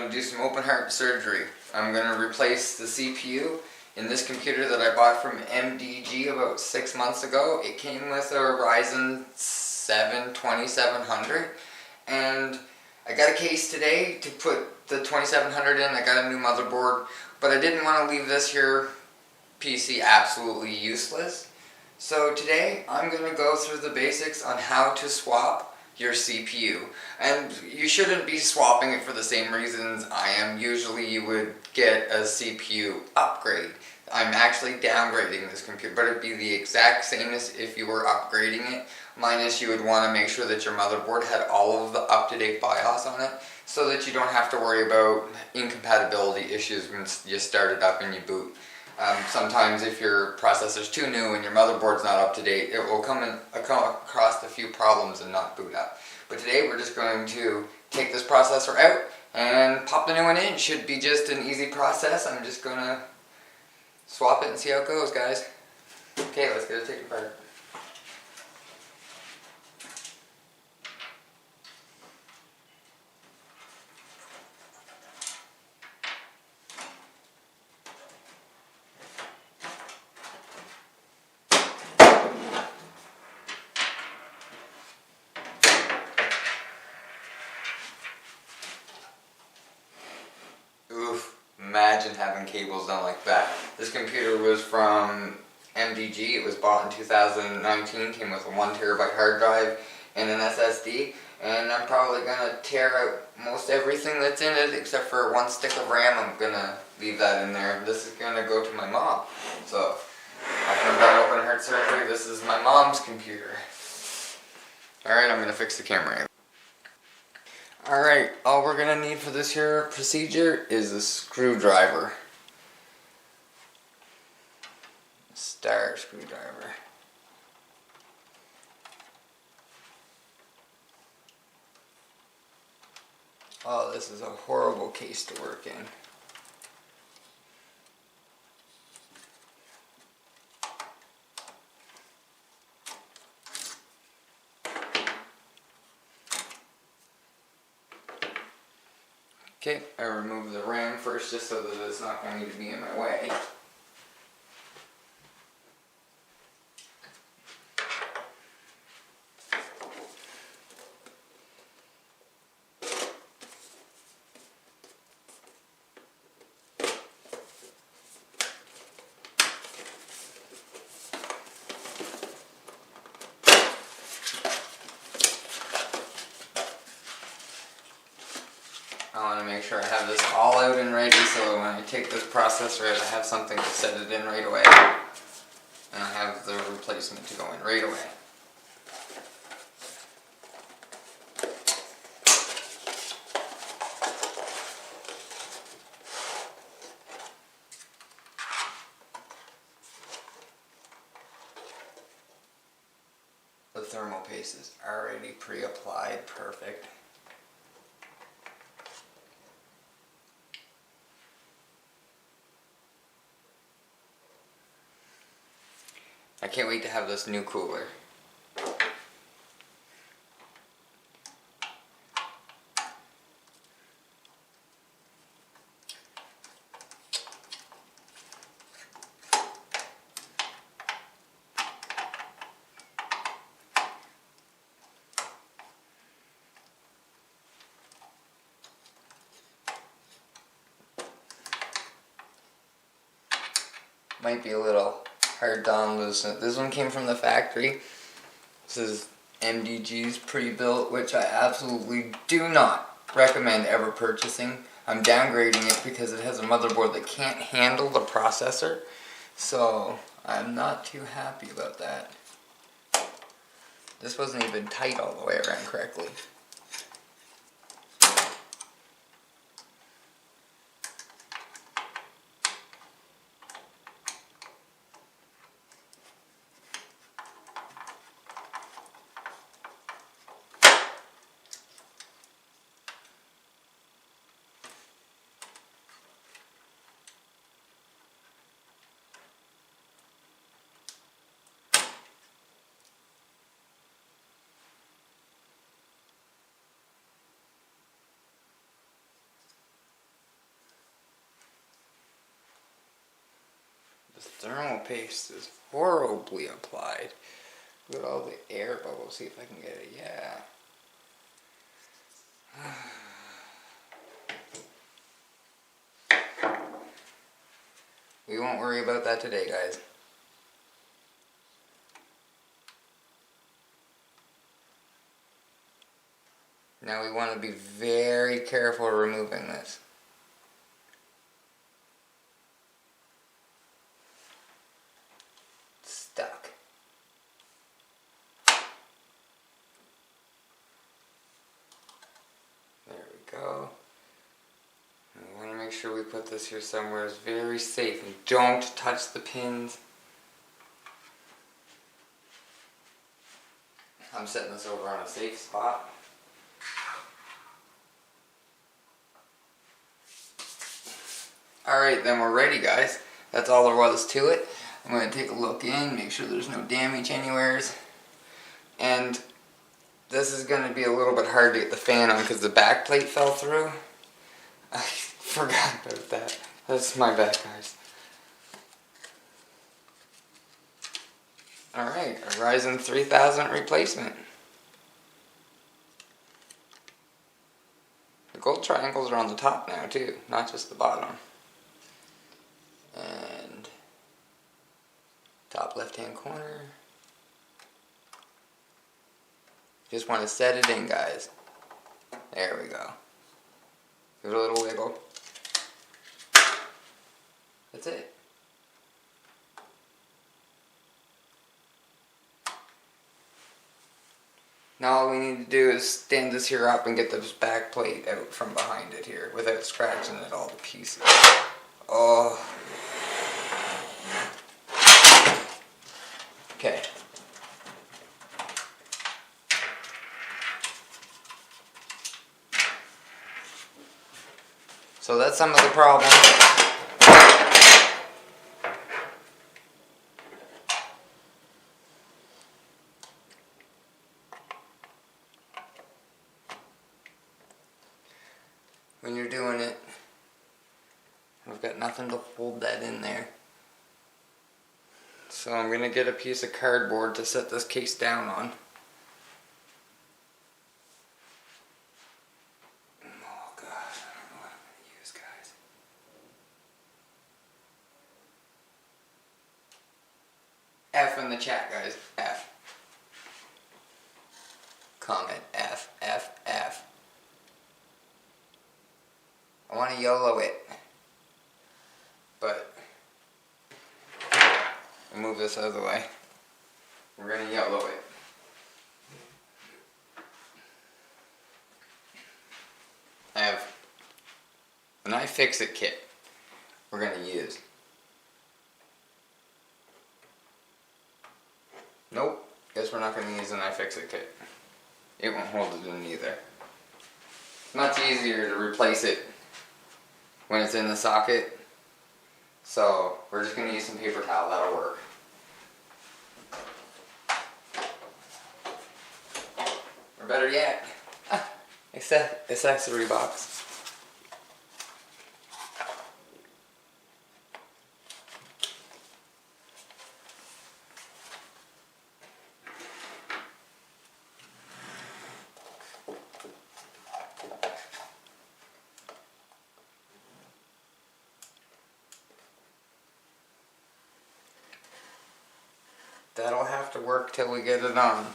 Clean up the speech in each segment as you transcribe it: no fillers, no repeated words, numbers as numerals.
going to do some open heart surgery. I'm going to replace the CPU in this computer that I bought from MDG about 6 months ago. It came with a Ryzen 7 2700, and I got a case today to put the 2700 in. I got a new motherboard, but I didn't want to leave this here PC absolutely useless. So today I'm going to go through the basics on how to swap your CPU. And you shouldn't be swapping it for the same reasons I am. Usually you would get a CPU upgrade. I'm actually downgrading this computer, but it'd be the exact same as if you were upgrading it, minus you would want to make sure that your motherboard had all of the up-to-date BIOS on it, so that you don't have to worry about incompatibility issues when you start it up and you boot. Sometimes if your processor's too new and your motherboard's not up to date, it will come across a few problems and not boot up. But today we're just going to take this processor out and pop the new one in. It should be just an easy process. I'm just going to swap it and see how it goes, guys. Okay, let's get it taken apart. Oof, imagine having cables done like that. This computer was from MDG. It was bought in 2019, came with a 1 terabyte hard drive and an SSD, and I'm probably going to tear out most everything that's in it except for 1 stick of RAM. I'm going to leave that in there. This is going to go to my mom. So after I'm done open heart surgery, this is my mom's computer. Alright, I'm going to fix the camera. Alright, all we're going to need for this here procedure is a screwdriver. Star screwdriver. Oh, this is a horrible case to work in. Okay, I remove the RAM first just so that it's not going to be in my way. I want to make sure I have this all out and ready so when I take this processor out I have something to set it in right away. And I have the replacement to go in right away. The thermal paste is already pre-applied, perfect. I can't wait to have this new cooler. Might be a little hard to unloosen. This one came from the factory. This is MDG's pre-built, which I absolutely do not recommend ever purchasing. I'm downgrading it because it has a motherboard that can't handle the processor, so I'm not too happy about that. This wasn't even tight all the way around correctly. thermal paste is horribly applied. Look at all the air bubbles. See if I can get it. Yeah. We won't worry about that today, guys. Now we want to be very careful removing this. It's stuck. There we go. We want to make sure we put this here somewhere it's very safe and don't touch the pins. I'm setting this over on a safe spot. Alright, then we're ready, guys. That's all there was to it. I'm going to take a look in, make sure there's no damage anywheres. And this is going to be a little bit hard to get the fan on because the back plate fell through. I forgot about that. That's my bad, guys. Alright, a Ryzen 3000 replacement. The gold triangles are on the top now too, not just the bottom. And top left hand corner. Just want to set it in, guys. There we go. Give it a little wiggle. That's it. Now all we need to do is stand this here up and get this back plate out from behind it here without scratching it all to pieces. Oh. Okay. So that's some of the problem. When you're doing it, I've got nothing to hold that in there. So I'm going to get a piece of cardboard to set this case down on. Oh gosh, I don't know what I'm going to use, guys. F in the chat, guys. F. Comment F, F, F. I want to YOLO it. But I'll move this out of the way. We're going to YOLO it. I have an iFixit kit we're going to use. Nope. Guess we're not going to use an iFixit kit. It won't hold it in either. It's much easier to replace it when it's in the socket. So we're just going to use some paper towel. That'll work. Or better yet, accessory box. That'll have to work till we get it on.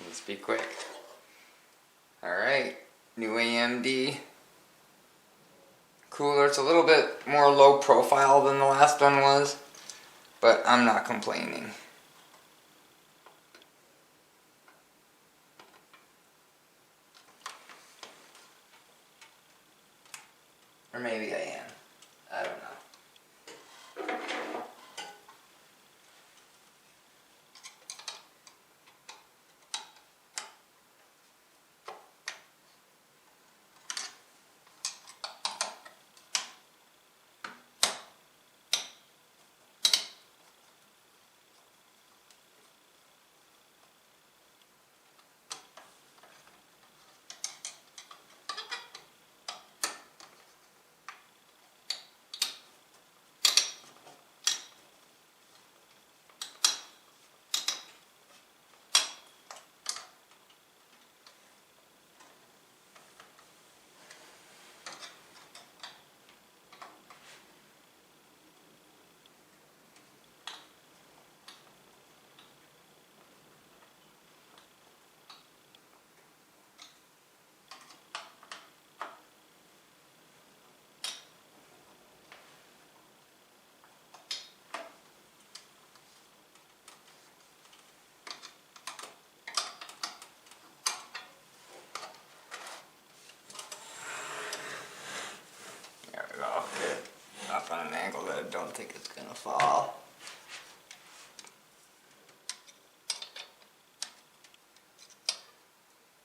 Let's be quick. Alright, new AMD cooler. It's a little bit more low profile than the last one was, but I'm not complaining. Or maybe I am. I don't know. think it's gonna fall.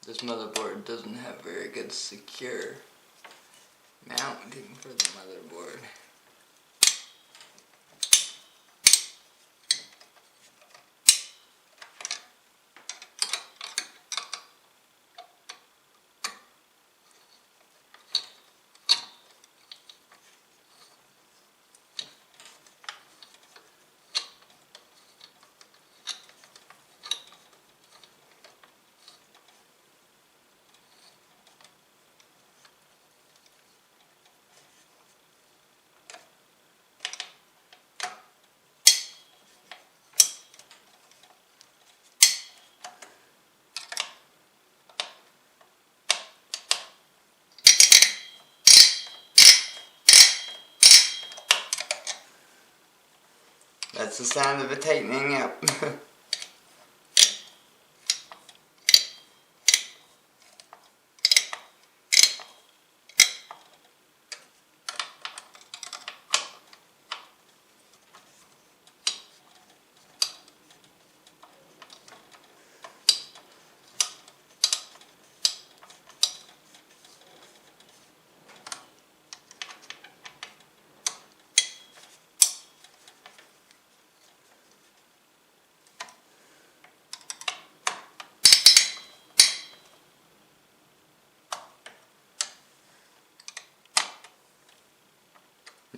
This motherboard doesn't have very good secure mounting for the motherboard. That's the sound of it tightening up.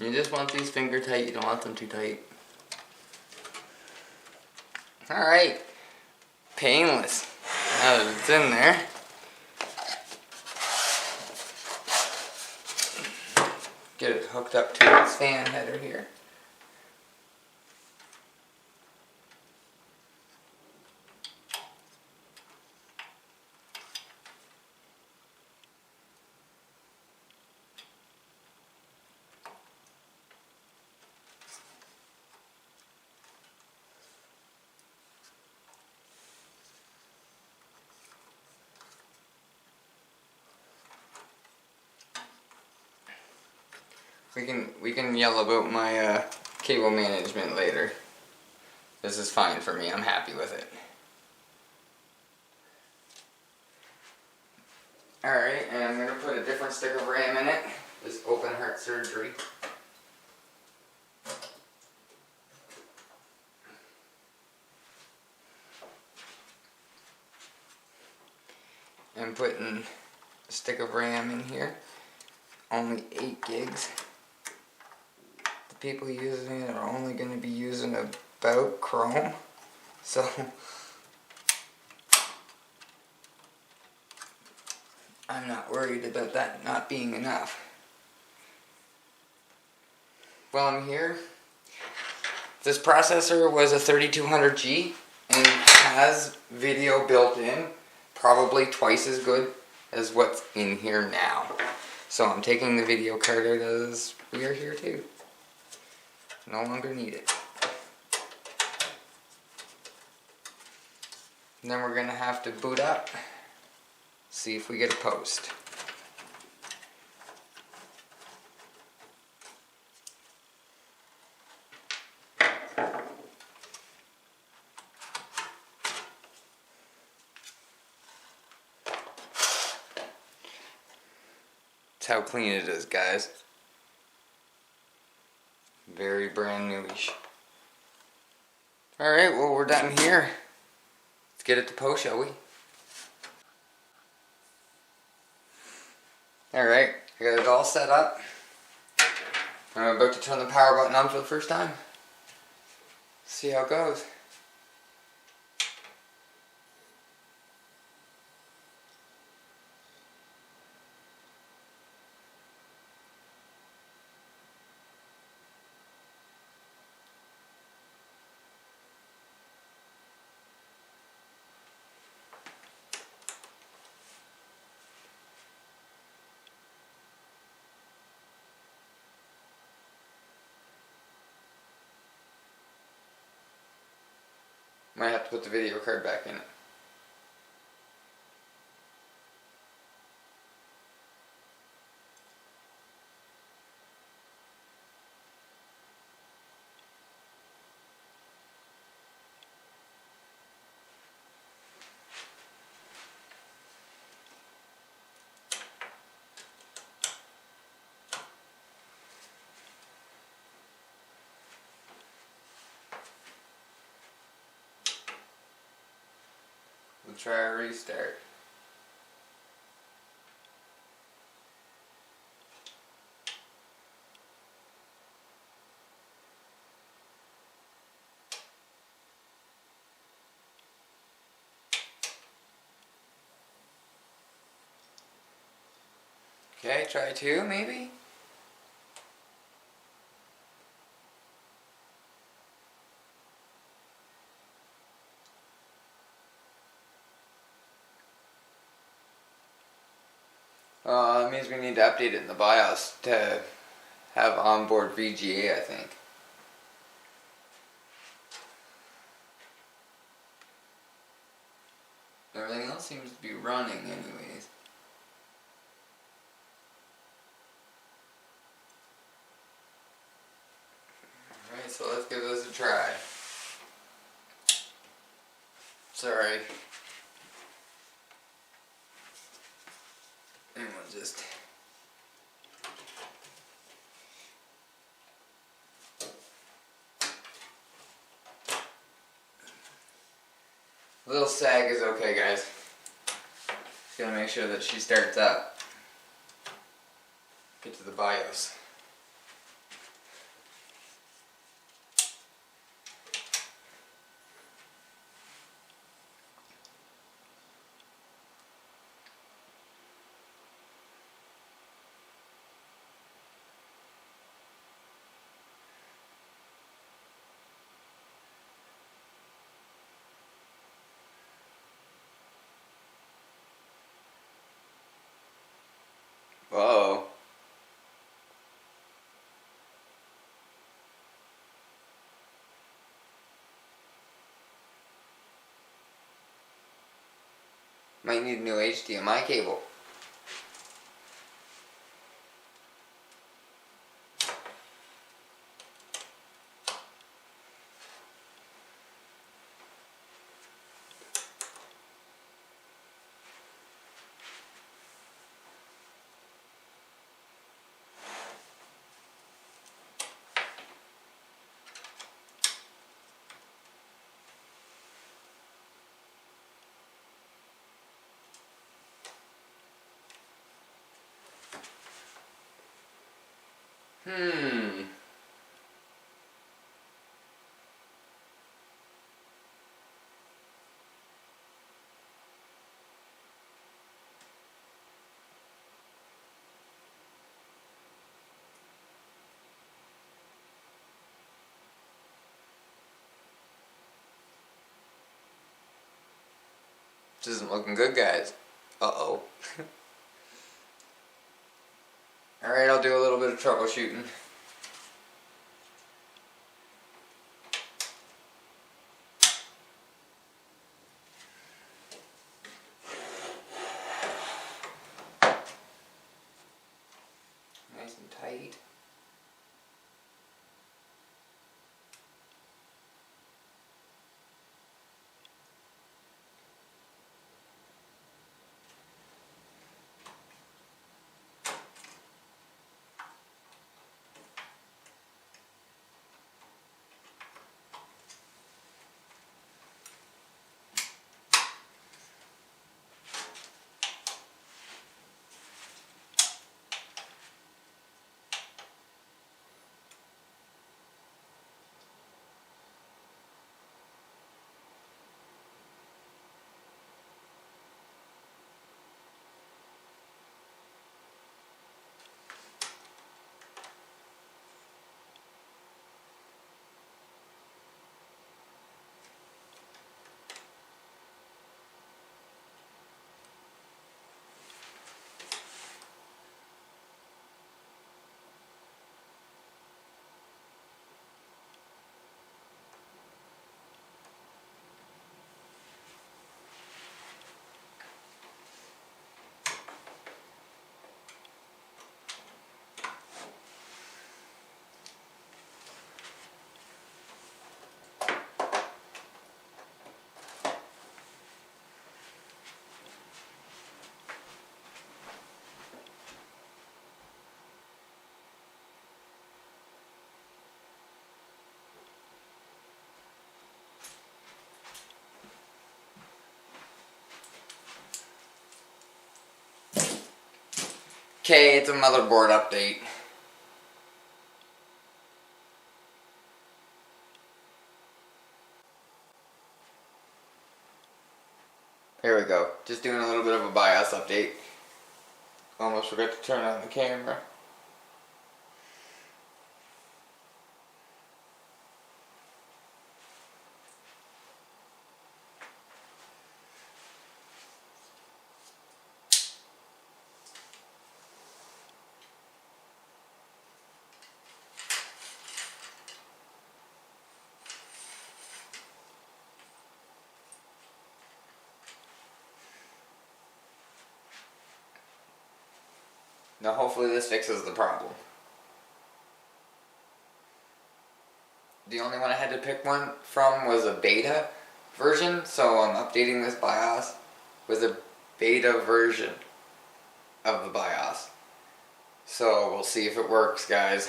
You just want these finger tight, you don't want them too tight. Alright, painless. Now that it's in there, get it hooked up to its fan header here. We can yell about my cable management later. This is fine for me. I'm happy with it. Alright, and I'm going to put a different stick of RAM in it. This open heart surgery. I'm putting a stick of RAM in here. Only 8 gigs. The people using it are only going to be using about Chrome. So I'm not worried about that not being enough. While I'm here, this processor was a 3200G and has video built in, probably twice as good as what's in here now. So I'm taking the video card out as we are here too. No longer need it. And then we're going to have to boot up, see if we get a post. That's how clean it is, guys. Very brand newish. Alright, well we're done here. Let's get it to post, shall we? Alright, I got it all set up. I'm about to turn the power button on for the first time. See how it goes. Might have to put the video card back in it. We'll try a restart. Okay, try 2 maybe? That means we need to update it in the BIOS to have onboard VGA, I think. Everything else seems to be running anyways. Alright, so let's give this a try. Sorry. And we'll just... A little sag is okay, guys. Just gotta make sure that she starts up. Get to the BIOS. Whoa. Might need a new HDMI cable. This isn't looking good, guys. Uh-oh. Alright, I'll do a little bit of troubleshooting. Nice and tight. Okay, it's a motherboard update. Here we go. Just doing a little bit of a BIOS update. Almost forgot to turn on the camera. Now hopefully this fixes the problem. The only one I had to pick one from was a beta version, so I'm updating this BIOS with a beta version of the BIOS. So we'll see if it works, guys.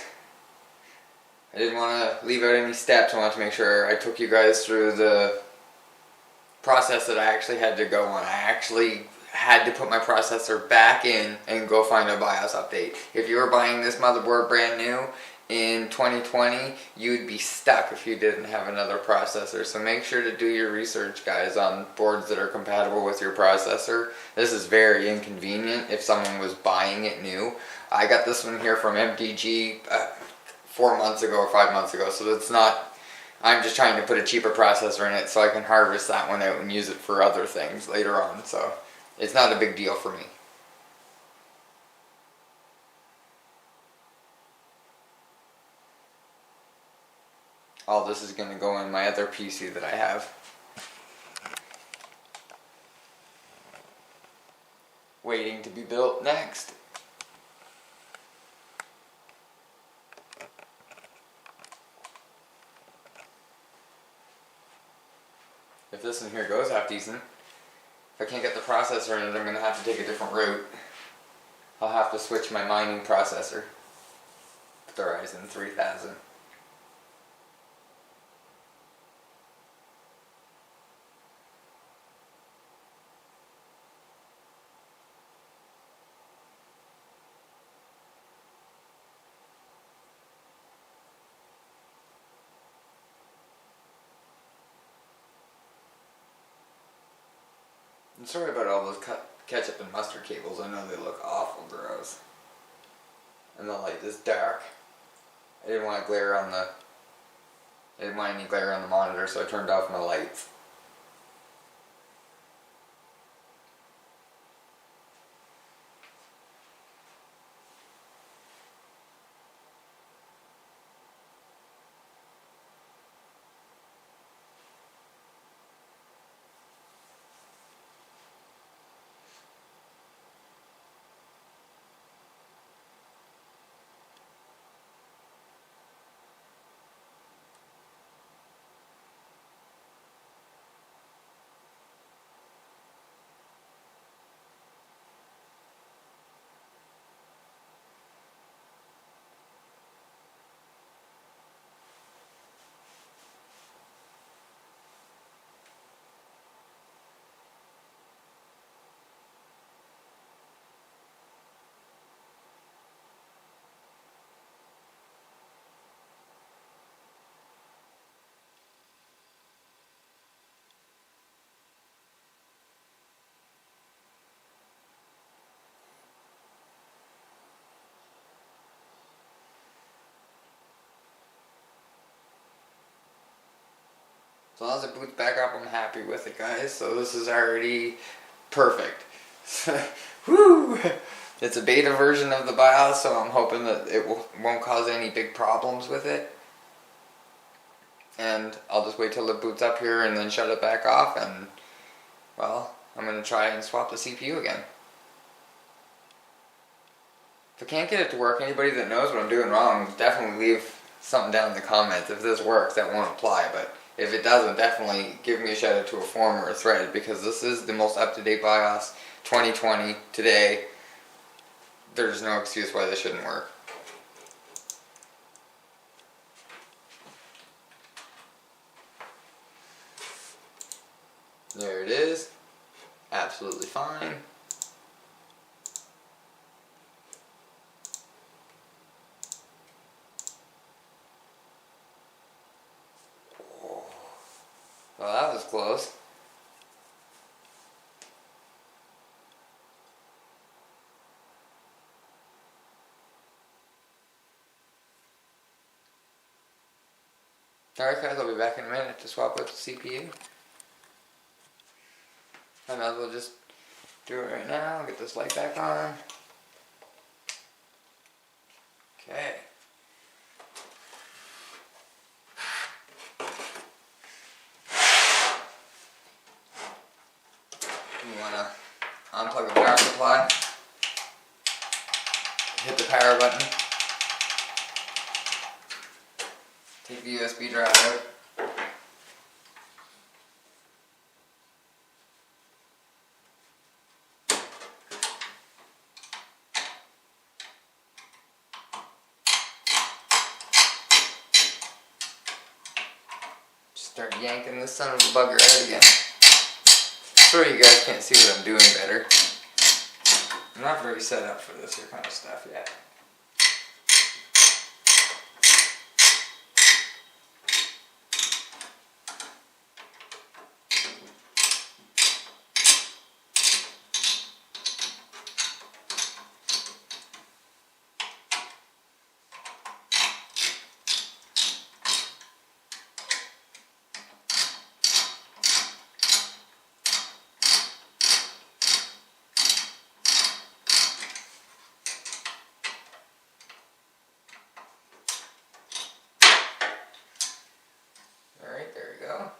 I didn't want to leave out any steps. I wanted to make sure I took you guys through the process that I actually had to go on. I actually had to put my processor back in and go find a BIOS update. If you were buying this motherboard brand new in 2020, you'd be stuck if you didn't have another processor. So make sure to do your research, guys, on boards that are compatible with your processor. This is very inconvenient if someone was buying it new. I got this one here from MDG 4 months ago or 5 months ago, so it's not, I'm just trying to put a cheaper processor in it so I can harvest that one out and use it for other things later on, so it's not a big deal for me. All this is going to go in my other PC that I have. Waiting to be built next. If this in here goes half decent, if I can't get the processor in it, I'm going to have to take a different route. I'll have to switch my mining processor to the Ryzen 3000. I'm sorry about all those ketchup and mustard cables. I know they look awful gross. And the light is dark. I didn't want any glare on the monitor, so I turned off my lights. As long as it boots back up, I'm happy with it, guys. So this is already perfect. Woo! It's a beta version of the BIOS, so I'm hoping that it won't cause any big problems with it. And I'll just wait till it boots up here and then shut it back off, and, well, I'm going to try and swap the CPU again. If I can't get it to work, anybody that knows what I'm doing wrong, definitely leave something down in the comments. If this works, that won't apply, but if it doesn't, definitely give me a shout out to a forum or a thread, because this is the most up-to-date BIOS 2020 today. There's no excuse why this shouldn't work. There it is. Absolutely fine. those. Alright guys, I'll be back in a minute to swap out the CPU. I might as well just do it right now, get this light back on. Okay. You want to unplug the power supply, hit the power button, take the USB drive out. Start yanking this son of a bugger out again. Sorry you guys can't see what I'm doing better. I'm not very set up for this here kind of stuff yet. Alright, there we go.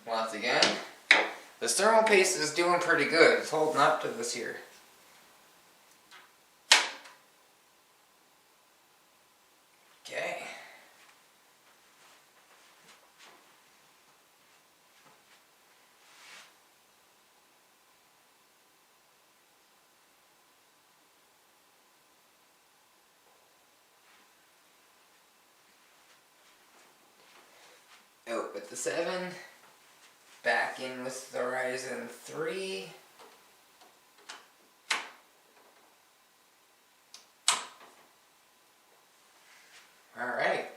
Once again, this thermal paste is doing pretty good. It's holding up to this here. Okay. Out with the 7. Back in with the Ryzen 3. Alright.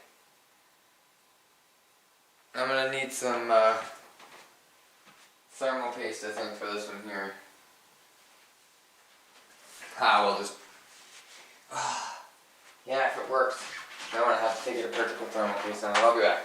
I'm gonna need some thermal paste, I think, for this one here. We'll just... yeah, if it works. I want to have to take it apart to put thermal paste on it. I'll be back.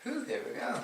Ooh, there we go.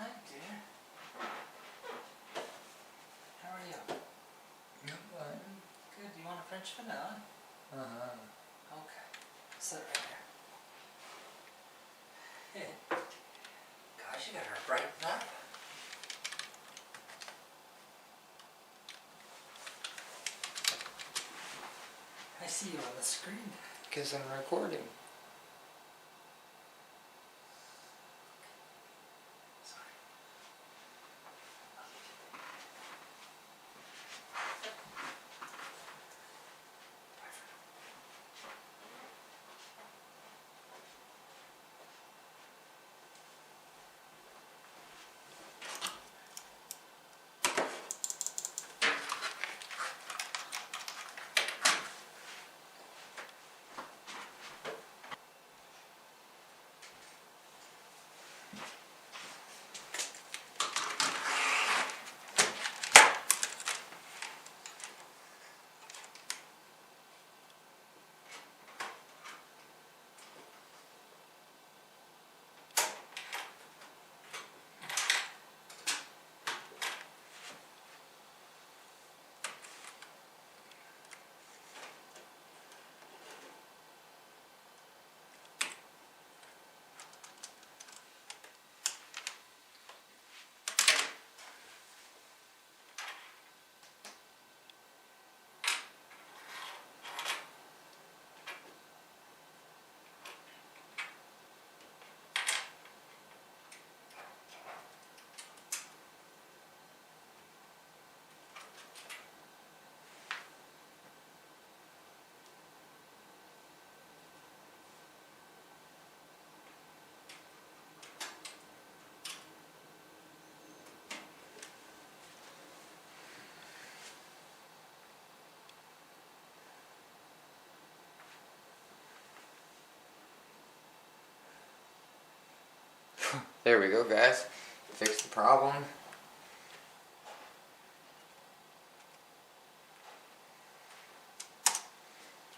Hi, dear. How are you? Good. Do you want a French vanilla? Okay. Sit right there. Gosh, you got her brightened up. I see you on the screen. Because I'm recording. Sorry. Bye for now. There we go, guys. Fix the problem.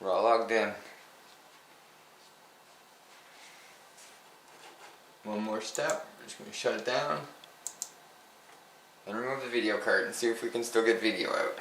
We're all logged in. One more step. We're just gonna shut it down and remove the video card and see if we can still get video out.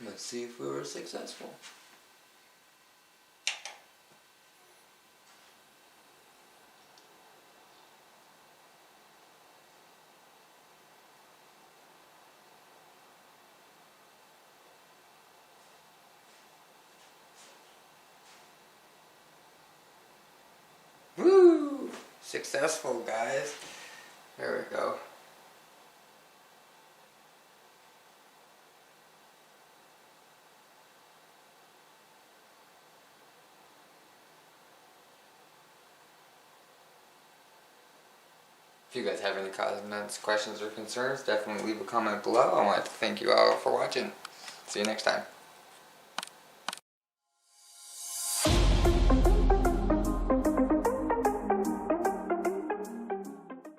Let's see if we were successful. Woo! Successful, guys. There we go. If you guys have any comments, questions, or concerns, definitely leave a comment below. I want to thank you all for watching. See you next time.